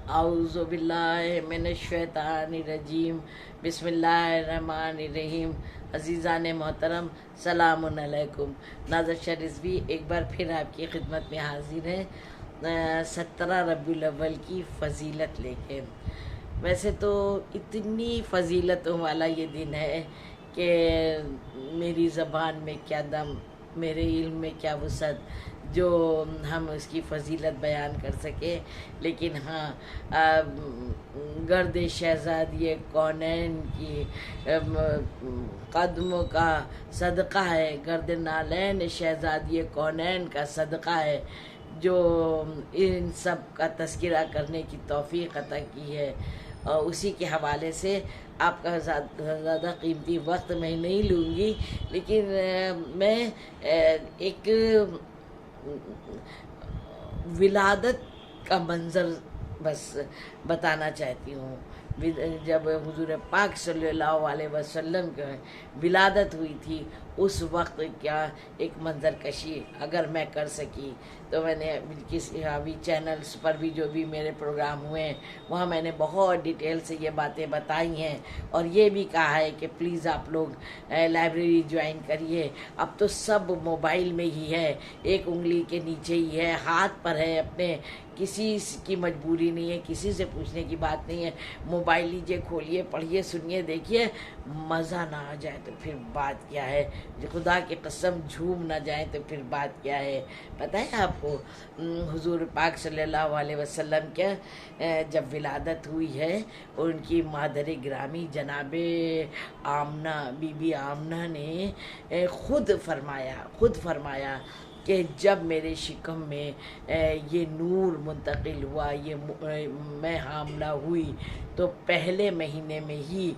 اعوذ باللہ من الشیطان الرجیم بسم اللہ الرحمن الرحیم۔ عزیزان محترم سلام علیکم۔ ناظر شاہ رضوی ایک بار پھر آپ کی خدمت میں حاضر ہے 17 ربیع الاول کی فضیلت لے کے۔ ویسے تو اتنی فضیلتوں والا یہ دن ہے کہ میری زبان میں کیا دم، میرے علم میں کیا وسعت جو ہم اس کی فضیلت بیان کر سکے، لیکن ہاں گرد شہزادی کونین کی قدموں کا صدقہ ہے، گرد نالین شہزادی کونین کا صدقہ ہے جو ان سب کا تذکرہ کرنے کی توفیق عطا کی ہے، اور اسی کے حوالے سے آپ کا زیادہ قیمتی وقت میں نہیں لوں گی، لیکن میں ایک ولادت کا منظر بس بتانا چاہتی ہوں۔ جب حضور پاک صلی اللہ علیہ وسلم کی ولادت ہوئی تھی اس وقت کیا ایک منظر کشی اگر میں کر سکی تو میں نے کسی ابھی چینلز پر بھی جو بھی میرے پروگرام ہوئے ہیں وہاں میں نے بہت ڈیٹیل سے یہ باتیں بتائی ہیں، اور یہ بھی کہا ہے کہ پلیز آپ لوگ لائبریری جوائن کریے۔ اب تو سب موبائل میں ہی ہے، ایک انگلی کے نیچے ہی ہے، ہاتھ پر ہے اپنے، کسی کی مجبوری نہیں ہے، کسی سے پوچھنے کی بات نہیں ہے۔ موبائل لیجیے، کھولیے، پڑھیے، سنیے، دیکھیے، مزہ نہ آ جائے تو پھر بات کیا ہے، خدا کی قسم جھوم نہ جائیں تو پھر بات کیا ہے۔ پتہ ہے آپ کو حضور پاک صلی اللہ علیہ وسلم کے جب ولادت ہوئی ہے، ان کی مادر گرامی جناب آمنہ بی بی آمنہ نے خود فرمایا کہ جب میرے شکم میں یہ نور منتقل ہوا، میں حاملہ ہوئی، تو پہلے مہینے میں ہی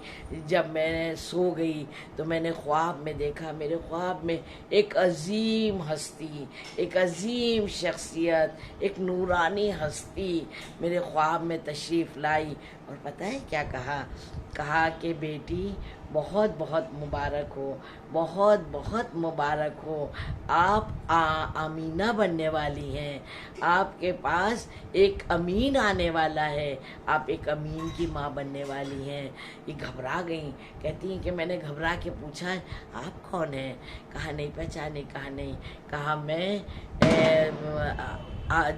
جب میں سو گئی تو میں نے خواب میں دیکھا، میرے خواب میں ایک عظیم ہستی، ایک عظیم شخصیت، ایک نورانی ہستی میرے خواب میں تشریف لائی، اور پتہ ہے کیا کہا کہ بیٹی بہت بہت مبارک ہو، بہت بہت مبارک ہو، آپ امینہ بننے والی ہیں، آپ کے پاس ایک امین آنے والا ہے، آپ ایک امین کی ماں بننے والی ہیں۔ یہ گھبرا گئیں، کہتی ہیں کہ میں نے گھبرا کے پوچھا آپ کون ہیں؟ کہا نہیں پہچانے، کہا نہیں، کہا میں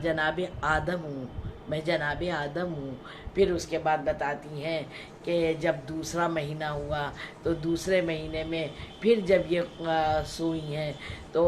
جناب آدم ہوں، میں جناب آدم ہوں۔ پھر اس کے بعد بتاتی ہیں کہ جب دوسرا مہینہ ہوا تو دوسرے مہینے میں پھر جب یہ سوئی ہیں تو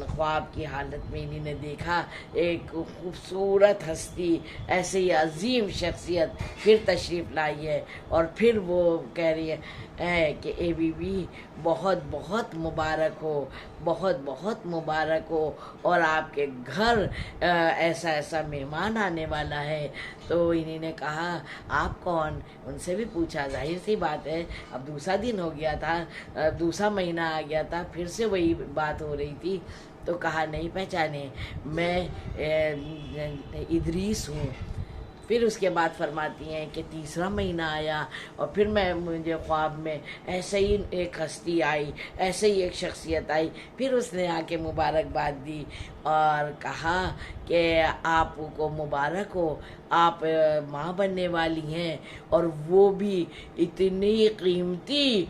خواب کی حالت میں انہی نے دیکھا ایک خوبصورت ہستی، ایسے ہی عظیم شخصیت پھر تشریف لائی ہے، اور پھر وہ کہہ رہی ہے کہ اے بی بی بہت بہت مبارک ہو، بہت بہت مبارک ہو، اور آپ کے گھر ایسا ایسا مہمان آنے والا ہے۔ تو انہی نے کہا آپ کون؟ ان سے بھی پوچھا، ظاہر سی بات ہے اب دوسرا دن ہو گیا تھا، دوسرا مہینہ آ گیا تھا، پھر سے وہی بات ہو رہی تھی، تو کہا نہیں پہچانے، میں ادریس ہوں۔ پھر اس کے بعد فرماتی ہیں کہ تیسرا مہینہ آیا اور پھر مجھے خواب میں ایسے ہی ایک ہستی آئی، ایسے ہی ایک شخصیت آئی، پھر اس نے آ کے مبارکباد دی اور کہا کہ آپ کو مبارک ہو، آپ ماں بننے والی ہیں، اور وہ بھی اتنی قیمتی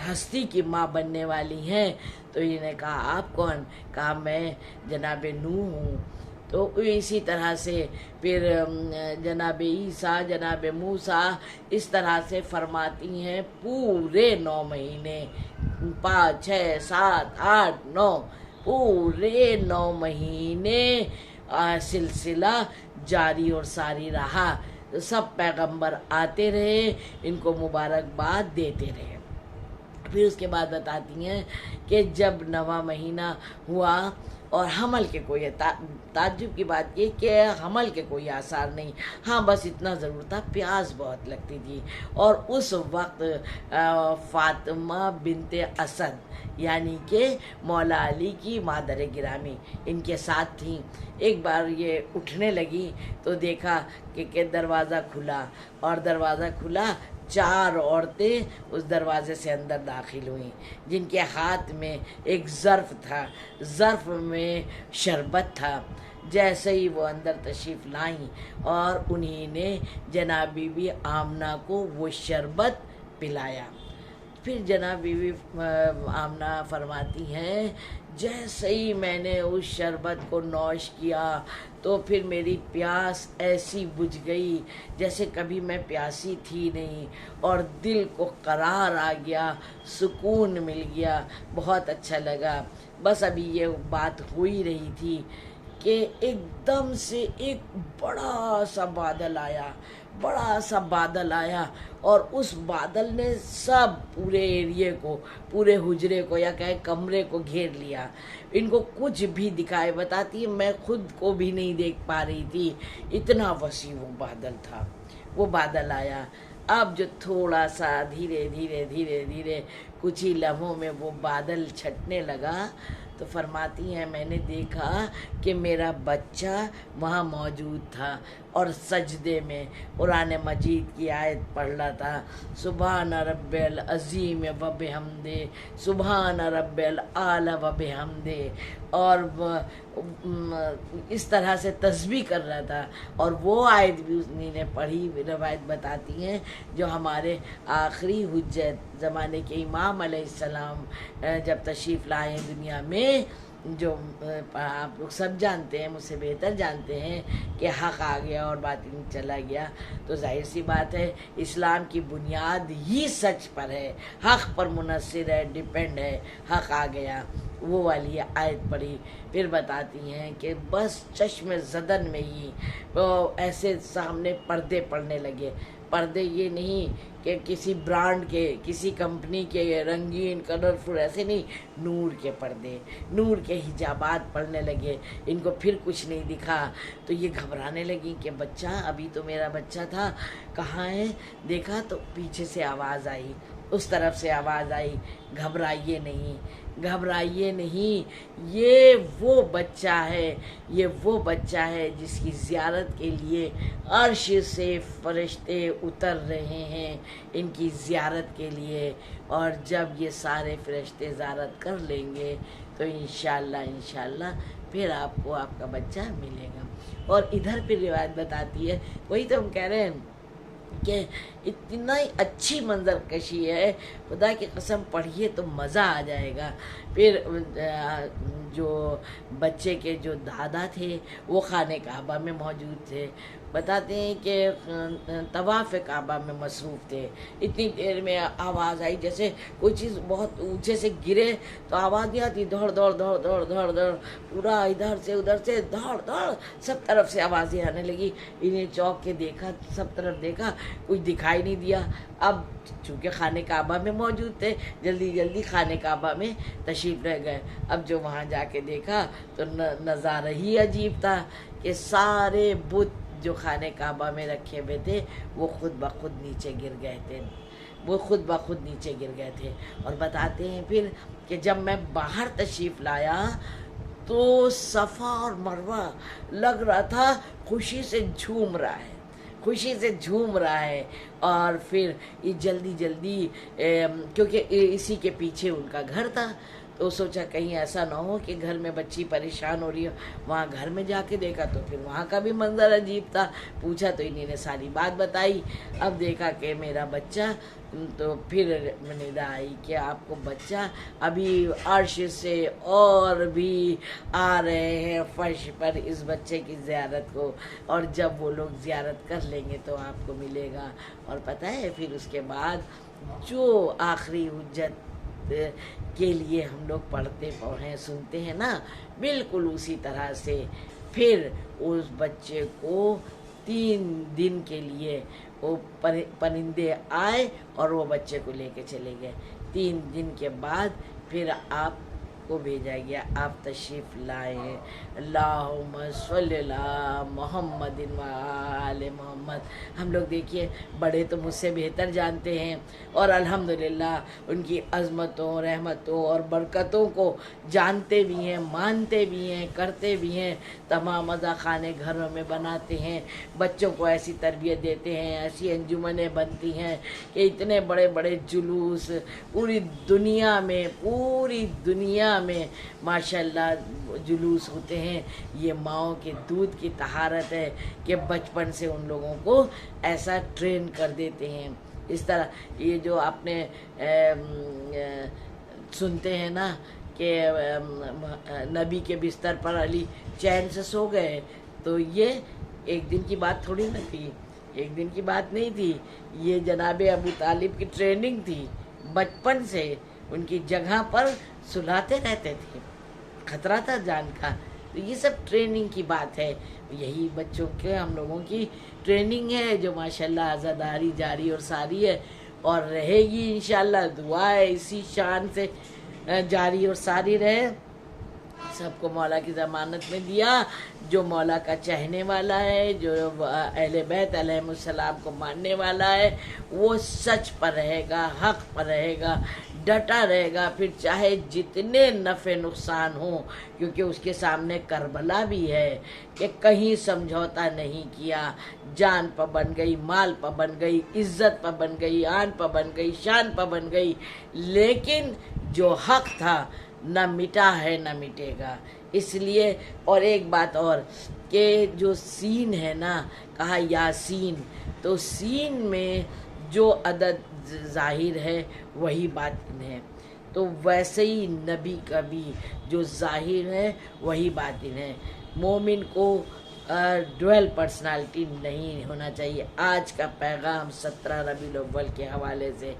ہستی کی ماں بننے والی ہیں۔ تو انہوں نے کہا آپ کون؟ کہا میں جناب نوح ہوں۔ تو اسی طرح سے پھر جناب عیسیٰ، جناب موسیٰ، اس طرح سے فرماتی ہیں پورے 9 مہینے، 5 6 7 8 9 پورے 9 مہینے سلسلہ جاری اور ساری رہا، سب پیغمبر آتے رہے، ان کو مبارکباد دیتے رہے۔ پھر اس کے بعد بتاتی ہیں کہ جب 9واں مہینہ ہوا اور حمل کے کوئی تعجب کی بات یہ کہ حمل کے کوئی آثار نہیں، ہاں بس اتنا ضرور تھا پیاس بہت لگتی تھی، اور اس وقت فاطمہ بنت اسد یعنی کہ مولا علی کی مادر گرامی ان کے ساتھ تھیں۔ ایک بار یہ اٹھنے لگی تو دیکھا کہ دروازہ کھلا، اور دروازہ کھلا 4 عورتیں اس دروازے سے اندر داخل ہوئیں، جن کے ہاتھ میں ایک ظرف تھا، ظرف میں شربت تھا، جیسے ہی وہ اندر تشریف لائیں اور انہی نے جناب بی بی آمنہ کو وہ شربت پلایا۔ پھر جناب بی بی آمنہ فرماتی ہیں جیسے ہی میں نے اس شربت کو نوش کیا تو پھر میری پیاس ایسی بجھ گئی جیسے کبھی میں پیاسی تھی نہیں، اور دل کو قرار آ گیا، سکون مل گیا، بہت اچھا لگا۔ بس ابھی یہ بات ہو ہی رہی تھی کہ ایک دم سے ایک بڑا سا بادل آیا، بڑا سا بادل آیا، اور اس بادل نے سب پورے ایریے کو، پورے حجرے کو یا کہیں کمرے کو گھیر لیا۔ ان کو کچھ بھی دکھائے، بتاتی ہے میں خود کو بھی نہیں دیکھ پا رہی تھی، اتنا وسیع وہ بادل تھا۔ وہ بادل آیا، اب جو تھوڑا سا دھیرے دھیرے دھیرے دھیرے کچھ ہی لمحوں میں وہ بادل چھٹنے لگا تو فرماتی ہیں میں نے دیکھا کہ میرا بچہ وہاں موجود تھا اور سجدے میں قرآن مجید کی آیت پڑھ رہا تھا، سبحان رب العظیم و بحمدہ، سبحان رب الاعلی و بحمدہ، اور اس طرح سے تسبیح کر رہا تھا۔ اور وہ آیت بھی اس نے پڑھی، روایت بتاتی ہیں جو ہمارے آخری حجت زمانے کے امام علیہ السلام جب تشریف لائے دنیا میں، جو آپ لوگ سب جانتے ہیں، مجھ سے بہتر جانتے ہیں کہ حق آ گیا اور باطل چلا گیا، تو ظاہر سی بات ہے اسلام کی بنیاد ہی سچ پر ہے، حق پر منحصر ہے، ڈیپینڈ ہے، حق آ گیا۔ وہ والی آیت پڑھی، پھر بتاتی ہیں کہ بس چشم زدن میں ہی ایسے سامنے پردے پڑنے لگے۔ پردے یہ نہیں کہ کسی برانڈ کے، کسی کمپنی کے رنگین کلرفل، ایسے نہیں، نور کے پردے، نور کے حجابات پڑنے لگے۔ ان کو پھر کچھ نہیں دکھا تو یہ گھبرانے لگی کہ بچہ، ابھی تو میرا بچہ تھا، کہاں ہے؟ دیکھا تو پیچھے سے آواز آئی، اس طرف سے آواز آئی، گھبرائیے نہیں، گھبرائیے نہیں، یہ وہ بچہ ہے، یہ وہ بچہ ہے جس کی زیارت کے لیے عرش سے فرشتے اتر رہے ہیں ان کی زیارت کے لیے، اور جب یہ سارے فرشتے زیارت کر لیں گے تو انشاءاللہ پھر آپ کو آپ کا بچہ ملے گا۔ اور ادھر پھر روایت بتاتی ہے، وہی تو ہم کہہ رہے ہیں کہ اتنا ہی اچھی منظر کشی ہے، خدا کی قسم پڑھیے تو مزہ آ جائے گا۔ پھر جو بچے کے جو دادا تھے وہ خانہ کعبہ میں موجود تھے، بتاتے ہیں کہ طواف کعبہ میں مصروف تھے۔ اتنی دیر میں آواز آئی جیسے کوئی چیز بہت اونچے سے گرے تو آواز نہیں آتی، دوڑ دوڑ دوڑ دوڑ دوڑ دوڑ، پورا ادھر سے ادھر سے دوڑ دوڑ، سب طرف سے آوازیں آنے لگی۔ انہیں چوک کے دیکھا، سب طرف دیکھا، کچھ دکھائی نہیں دیا۔ اب چونکہ خانہ کعبہ میں موجود تھے، جلدی جلدی خانہ کعبہ میں تشریف رہ گئے۔ اب جو وہاں جا کے دیکھا تو نظارہ ہی عجیب تھا کہ سارے بت جو خانہ کعبہ میں رکھے ہوئے تھے وہ خود بخود نیچے گر گئے تھے، وہ خود بخود نیچے گر گئے تھے۔ اور بتاتے ہیں پھر کہ جب میں باہر تشریف لایا تو صفا اور مروہ لگ رہا تھا خوشی سے جھوم رہا ہے، خوشی سے جھوم رہا ہے۔ اور پھر یہ جلدی جلدی کیونکہ اسی کے پیچھے ان کا گھر تھا تو سوچا کہیں ایسا نہ ہو کہ گھر میں بچی پریشان ہو رہی ہو، وہاں گھر میں جا کے دیکھا تو پھر وہاں کا بھی منظر عجیب تھا۔ پوچھا تو انہیں نے ساری بات بتائی، اب دیکھا کہ میرا بچہ، تو پھر ندا آئی کہ آپ کو بچہ ابھی عرش سے اور بھی آ رہے ہیں فرش پر اس بچے کی زیارت کو، اور جب وہ لوگ زیارت کر لیں گے تو آپ کو ملے گا۔ اور پتہ ہے پھر اس کے بعد جو آخری حجت کے لیے ہم لوگ پڑھتے ہیں، سنتے ہیں نا، بالکل اسی طرح سے پھر اس بچے کو 3 دن کے لیے وہ پرندے آئے اور وہ بچے کو لے کے چلے گئے۔ 3 دن کے بعد پھر آپ کو بھیجا گیا، آپ تشریف لائے۔ اللہم صلی اللہ محمد و آل محمد۔ ہم لوگ دیکھیے بڑے تو مجھ سے بہتر جانتے ہیں، اور الحمدللہ ان کی عظمتوں، رحمتوں اور برکتوں کو جانتے بھی ہیں، مانتے بھی ہیں، کرتے بھی ہیں۔ تمام اذا خانے گھروں میں بناتے ہیں، بچوں کو ایسی تربیت دیتے ہیں، ایسی انجمنیں بنتی ہیں کہ اتنے بڑے بڑے جلوس پوری دنیا دنیا میں ماشاءاللہ جلوس ہوتے ہیں، یہ ماؤں کے دودھ کی طہارت ہے کہ بچپن سے ان لوگوں کو ایسا ٹرین کر دیتے ہیں۔ اس طرح یہ جو آپ نے سنتے ہیں نا کہ نبی کے بستر پر علی چین سے سو گئے، تو یہ ایک دن کی بات تھوڑی نہ تھی، ایک دن کی بات نہیں تھی، یہ جناب ابو طالب کی ٹریننگ تھی، بچپن سے ان کی جگہ پر سلاتے رہتے تھے، خطرہ تھا جان کا۔ تو یہ سب ٹریننگ کی بات ہے، یہی بچوں کے ہم لوگوں کی ٹریننگ ہے جو ماشاءاللہ عزاداری جاری اور ساری ہے اور رہے گی انشاءاللہ۔ دعا ہے اسی شان سے جاری اور ساری رہے۔ سب کو مولا کی ضمانت میں دیا، جو مولا کا چاہنے والا ہے، جو اہل بیت علیہم السلام کو ماننے والا ہے، وہ سچ پر رہے گا، حق پر رہے گا، ڈٹا رہے گا، پھر چاہے جتنے نفع نقصان ہوں، کیونکہ اس کے سامنے کربلا بھی ہے کہ کہیں سمجھوتا نہیں کیا، جان پہ بن گئی، مال پہ بن گئی، عزت پہ بن گئی، آن پہ بن گئی، شان پہ بن گئی، لیکن جو حق تھا نہ مٹا ہے نہ مٹے گا۔ اس لیے اور ایک بات اور کہ جو سین ہے نا، کہا یاسین، تو سین میں جو عدد ظاہر ہے وہی باطن ہے، تو ویسے ہی نبی کا بھی جو ظاہر ہے وہی باطن ہے۔ مومن کو ڈویل پرسنالٹی نہیں ہونا چاہیے۔ آج کا پیغام 17 ربیع الاول کے حوالے سے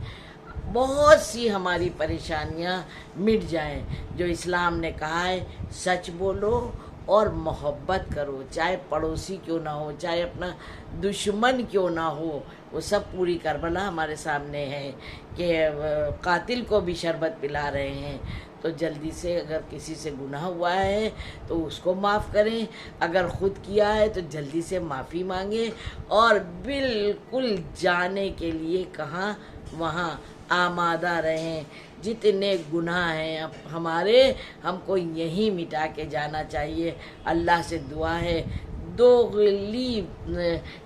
بہت سی ہماری پریشانیاں مٹ جائیں۔ جو اسلام نے کہا ہے سچ بولو اور محبت کرو، چاہے پڑوسی کیوں نہ ہو، چاہے اپنا دشمن کیوں نہ ہو، وہ سب پوری کربلا ہمارے سامنے ہے کہ قاتل کو بھی شربت پلا رہے ہیں۔ تو جلدی سے اگر کسی سے گناہ ہوا ہے تو اس کو معاف کریں، اگر خود کیا ہے تو جلدی سے معافی مانگیں، اور بالکل جانے کے لیے کہاں وہاں آمادہ رہیں۔ جتنے گناہ ہیں ہمارے، ہم کو یہیں مٹا کے جانا چاہیے۔ اللہ سے دعا ہے، دوغلی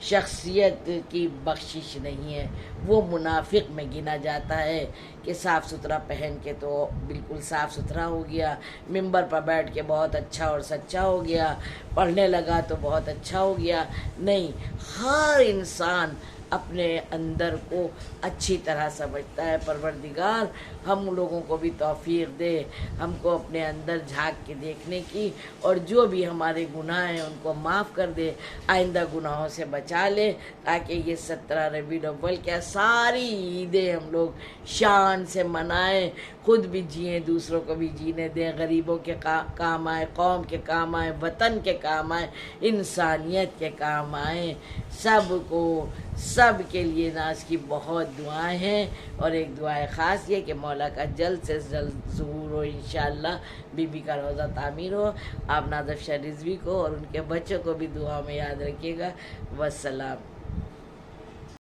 شخصیت کی بخشش نہیں ہے، وہ منافق میں گنا جاتا ہے کہ صاف ستھرا پہن کے تو بالکل صاف ستھرا ہو گیا، ممبر پر بیٹھ کے بہت اچھا اور سچا ہو گیا، پڑھنے لگا تو بہت اچھا ہو گیا۔ نہیں، ہر انسان اپنے اندر کو اچھی طرح سمجھتا ہے۔ پروردگار ہم لوگوں کو بھی توفیق دے، ہم کو اپنے اندر جھانک کے دیکھنے کی، اور جو بھی ہمارے گناہ ہیں ان کو معاف کر دے، آئندہ گناہوں سے بچا لے، تاکہ یہ 17 ربیع الاول کیا ساری عیدیں ہم لوگ شان سے منائیں، خود بھی جئیں، دوسروں کو بھی جینے دیں، غریبوں کے کام آئے، قوم کے کام آئے، وطن کے کام آئے، انسانیت کے کام آئیں۔ سب کے لیے ناز کی بہت دعائیں ہیں، اور ایک دعائیں خاص یہ کہ مولا کا جلد سے جلد ظہور ہو انشاءاللہ، بی بی کا روزہ تعمیر ہو۔ آپ نازف شاہ رضوی کو اور ان کے بچوں کو بھی دعا میں یاد رکھیے گا۔ والسلام۔